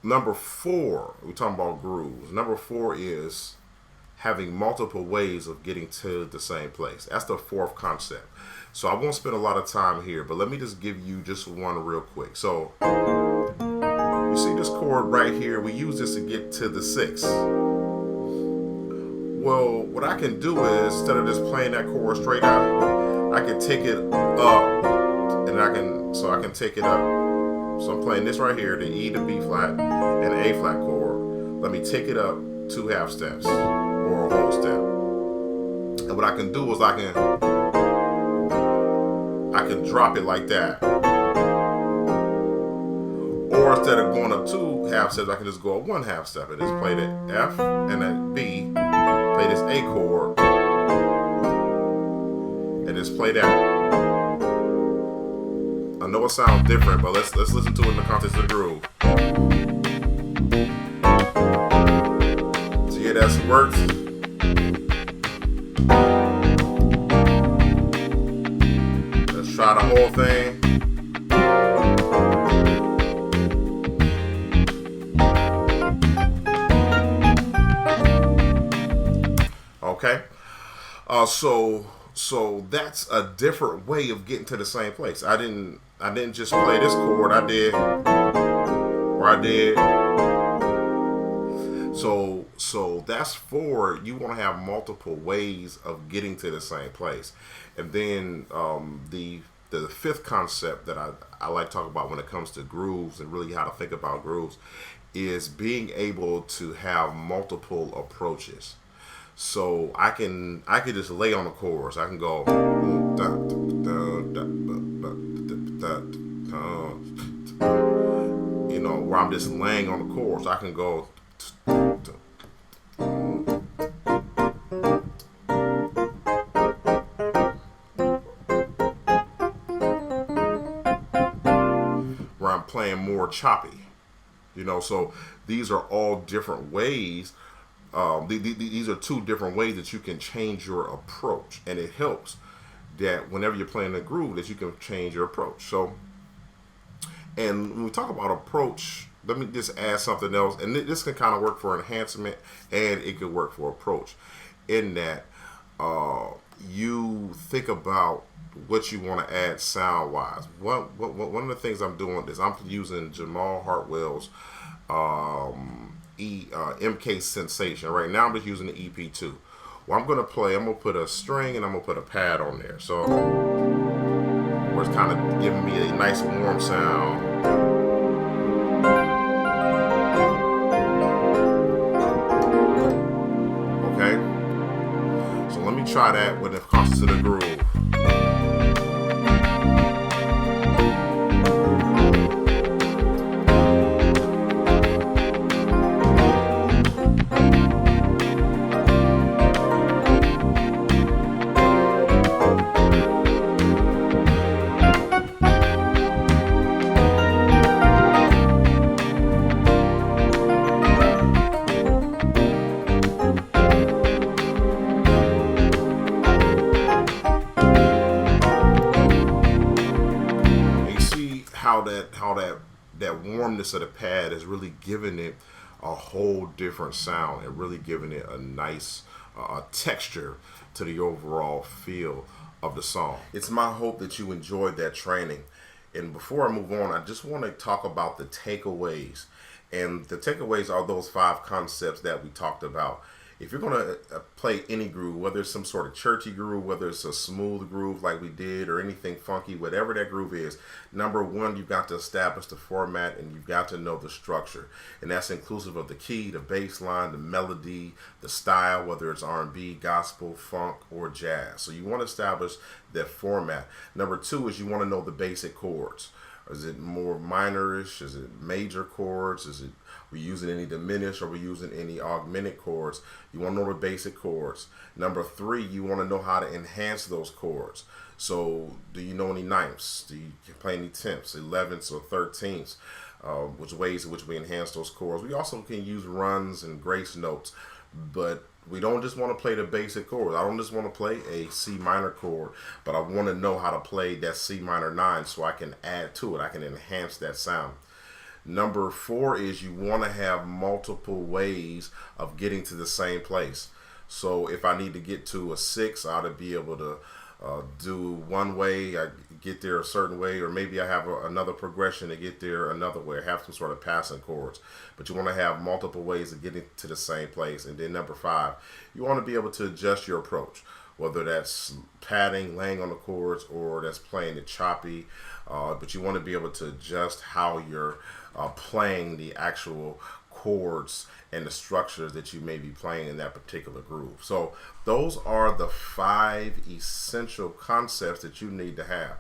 Number four, we're talking about grooves. Number four is having multiple ways of getting to the same place. That's the fourth concept. So I won't spend a lot of time here, but let me just give you just one real quick. So you see this chord right here, we use this to get to the sixth. Well, what I can do is, instead of just playing that chord straight out, I can take it up, and I can take it up. So I'm playing this right here, the E to B flat and A flat chord. Let me take it up two half steps or a whole step. And what I can do is I can drop it like that. Or instead of going up two half steps, I can just go up one half step and just play the F and then B, play this A chord, and just play that. I know it sounds different, but let's listen to it in the context of the groove. So yeah, that's worked. Let's try the whole thing. Okay. So that's a different way of getting to the same place. I didn't just play this chord. I did, or I did. So that's four. You want to have multiple ways of getting to the same place, and then the fifth concept that I like to talk about when it comes to grooves and really how to think about grooves is being able to have multiple approaches. So I can just lay on the chorus. I can go, where I'm just laying on the chorus. I can go, where I'm playing more choppy. So these are all different ways. These are two different ways that you can change your approach, and it helps that whenever you're playing a groove that you can change your approach. So, and when we talk about approach, let me just add something else, and this can kind of work for enhancement, and it could work for approach, in that you think about what you want to add sound wise. One of the things I'm doing is I'm using Jamal Hartwell's MK Sensation. Right now I'm just using the EP2. Well, I'm going to put a string and I'm going to put a pad on there. So where it's kind of giving me a nice warm sound. Okay. So let me try that when it comes to the groove. That warmness of the pad is really giving it a whole different sound and really giving it a nice texture to the overall feel of the song. It's my hope that you enjoyed that training. And before I move on, I just want to talk about the takeaways. And the takeaways are those five concepts that we talked about. If you're going to play any groove, whether it's some sort of churchy groove, whether it's a smooth groove like we did, or anything funky, whatever that groove is, number one, you've got to establish the format and you've got to know the structure. And that's inclusive of the key, the bass line, the melody, the style, whether it's R&B, gospel, funk, or jazz. So you want to establish that format. Number two is you want to know the basic chords. Is it more minorish? Is it major chords? Is it we using any diminished or we using any augmented chords? You want to know the basic chords. Number three, you want to know how to enhance those chords. So do you know any ninths? Do you play any tenths, 11ths, or 13ths? Which ways in which we enhance those chords. We also can use runs and grace notes, but we don't just want to play the basic chords. I don't just want to play a C minor chord, but I want to know how to play that C minor 9 so I can add to it. I can enhance that sound. Number 4 is you want to have multiple ways of getting to the same place. So if I need to get to a 6, I ought to be able to do one way, I get there a certain way, or maybe I have another progression to get there another way, have some sort of passing chords. But you want to have multiple ways of getting to the same place. And then number 5, you want to be able to adjust your approach, whether that's padding, laying on the chords, or that's playing it choppy. But you want to be able to adjust how you're playing the actual chords and the structures that you may be playing in that particular groove. So those are the 5 essential concepts that you need to have.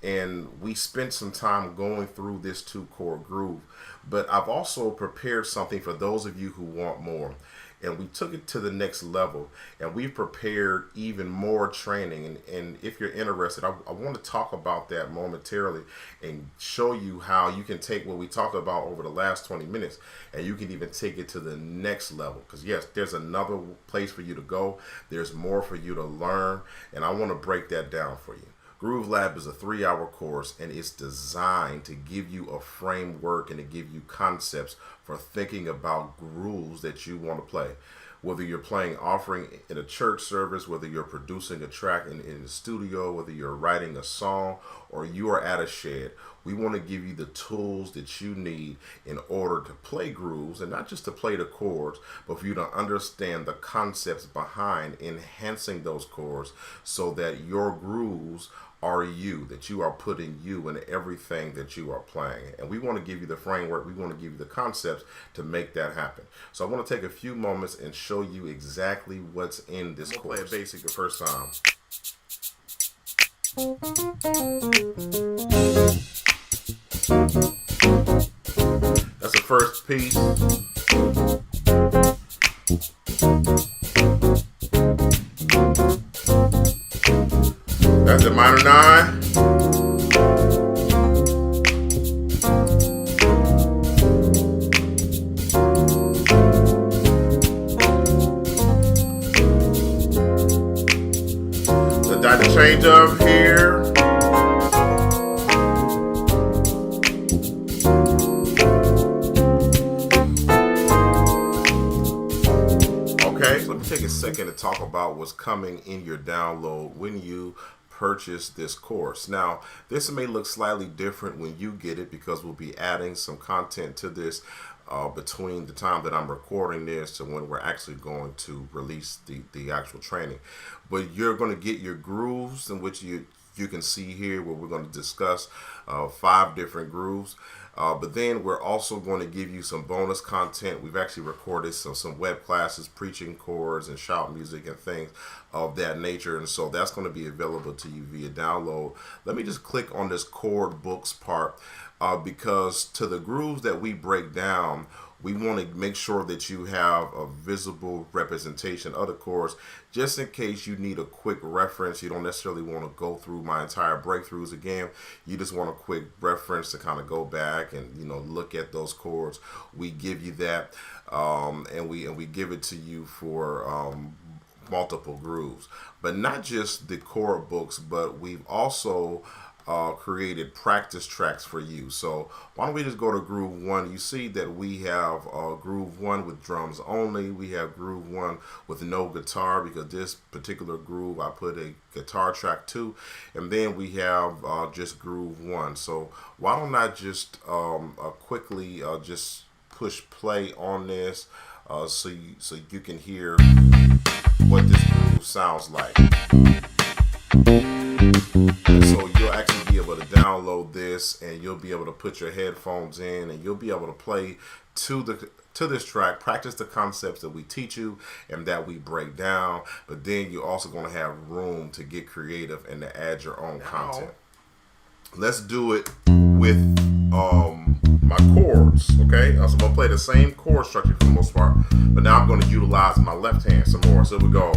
And we spent some time going through this 2-chord groove, but I've also prepared something for those of you who want more. And we took it to the next level, and we've prepared even more training. And if you're interested, I want to talk about that momentarily and show you how you can take what we talked about over the last 20 minutes and you can even take it to the next level. Because yes, there's another place for you to go. There's more for you to learn, and I want to break that down for you. Groove Lab is a 3-hour course, and it's designed to give you a framework and to give you concepts for thinking about grooves that you want to play. Whether you're playing offering in a church service, whether you're producing a track in the studio, whether you're writing a song, or you are at a shed, we want to give you the tools that you need in order to play grooves, and not just to play the chords, but for you to understand the concepts behind enhancing those chords so that your grooves are you, that you are putting you in everything that you are playing. And we want to give you the framework, we want to give you the concepts to make that happen. So I want to take a few moments and show you exactly what's in this course. Play a basic the first time. That's the first piece. That's the minor 9. The dynamic change up here. Okay, so let me take a second to talk about what's coming in your download when you purchase this course. Now, this may look slightly different when you get it because we'll be adding some content to this between the time that I'm recording this and when we're actually going to release the actual training. But you're going to get your grooves, in which you can see here where we're going to discuss 5 different grooves. But then we're also going to give you some bonus content. We've actually recorded some web classes, preaching chords and shout music and things of that nature. And so that's going to be available to you via download. Let me just click on this chord books part because to the grooves that we break down, we want to make sure that you have a visible representation of the chords, just in case you need a quick reference. You don't necessarily want to go through my entire breakthroughs again. You just want a quick reference to kind of go back and look at those chords. We give you that, and we give it to you for multiple grooves, but not just the chord books, but we've also created practice tracks for you. So why don't we just go to groove 1? You see that we have groove 1 with drums only. We have groove 1 with no guitar, because this particular groove I put a guitar track to, and then we have just groove 1. So why don't I just quickly just push play on this so you can hear what this groove sounds like. And so you'll actually be able to download this, and you'll be able to put your headphones in, and you'll be able to play to this track, practice the concepts that we teach you and that we break down. But then you're also going to have room to get creative and to add your own content. Let's do it with my chords. Okay, so I'm gonna play the same chord structure for the most part, but now I'm going to utilize my left hand some more. So we go.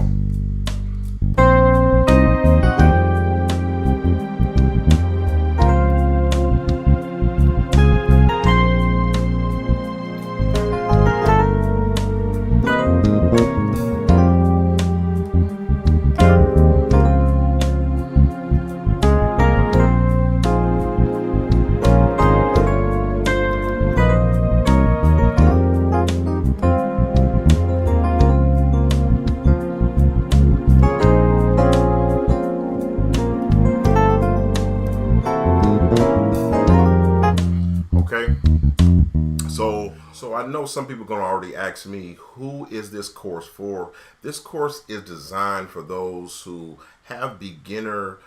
So I know some people are going to already ask me, who is this course for? This course is designed for those who have beginner,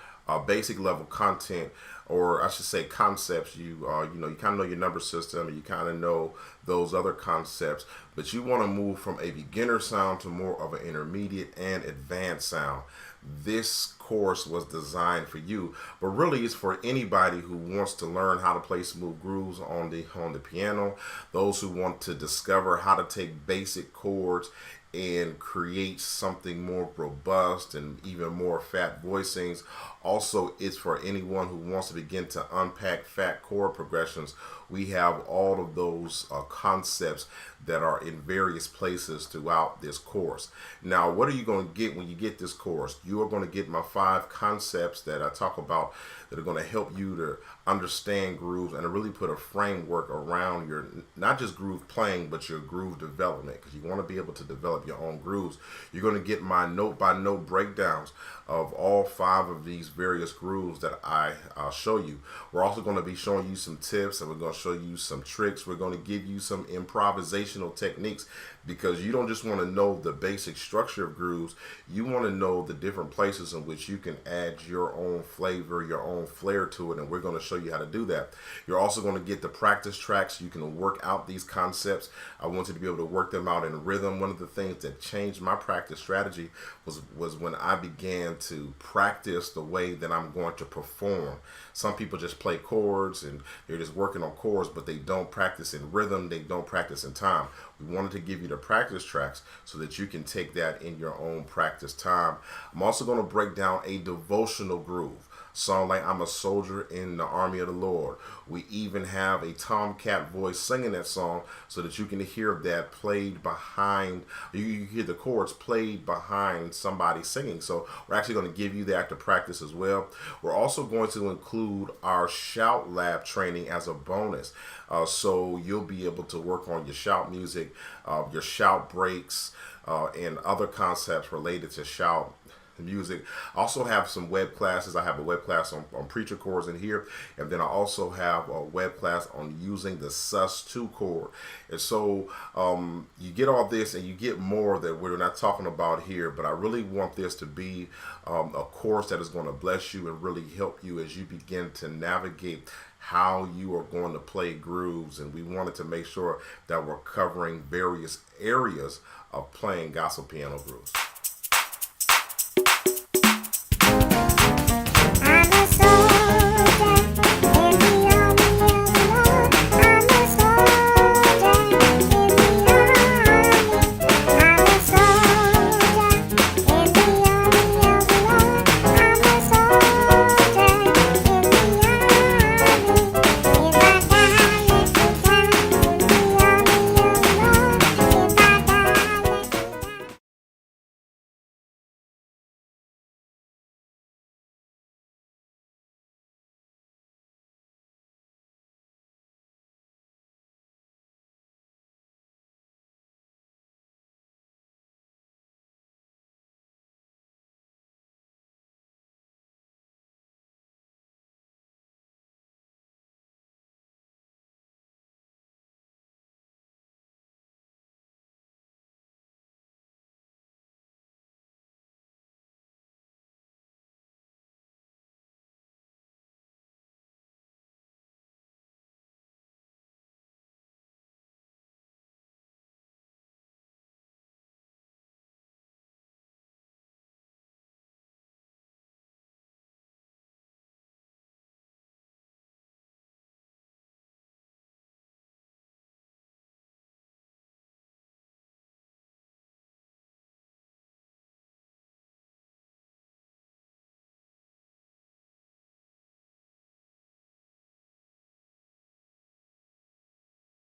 basic level content, or I should say concepts. You kind of know your number system, and you kind of know those other concepts, but you want to move from a beginner sound to more of an intermediate and advanced sound. This course was designed for you, but really it's for anybody who wants to learn how to play smooth grooves on the piano, those who want to discover how to take basic chords and create something more robust and even more fat voicings. Also, it's for anyone who wants to begin to unpack fat chord progressions. We have all of those concepts that are in various places throughout this course. Now, what are you going to get when you get this course? You are going to get my 5 concepts that I talk about that are going to help you to understand grooves and to really put a framework around your, not just groove playing, but your groove development, because you want to be able to develop your own grooves. You're going to get my note by note breakdowns of all 5 of these various grooves that I show you. We're also going to be showing you some tips, and we're going to show you some tricks. We're going to give you some improvisational techniques, because you don't just want to know the basic structure of grooves. You want to know the different places in which you can add your own flavor, your own flair to it, and we're going to show you how to do that. You're also going to get the practice tracks. You can work out these concepts. I want you to be able to work them out in rhythm. One of the things that changed my practice strategy was when I began to practice the way that I'm going to perform. Some people just play chords and they're just working on chords, but they don't practice in rhythm. They don't practice in time. We wanted to give you the practice tracks so that you can take that in your own practice time. I'm also going to break down a devotional groove, song like I'm a Soldier in the Army of the Lord. We even have a tomcat voice singing that song so that you can hear that played behind, you hear the chords played behind somebody singing. So we're actually going to give you that to practice as well. We're also going to include our shout lab training as a bonus. So you'll be able to work on your shout music, your shout breaks, and other concepts related to shout music. I also have some web classes. I have a web class on preacher chords in here, and then I also have a web class on using the sus2 chord. And so you get all this and you get more that we're not talking about here, but I really want this to be a course that is going to bless you and really help you as you begin to navigate how you are going to play grooves. And we wanted to make sure that we're covering various areas of playing gospel piano grooves.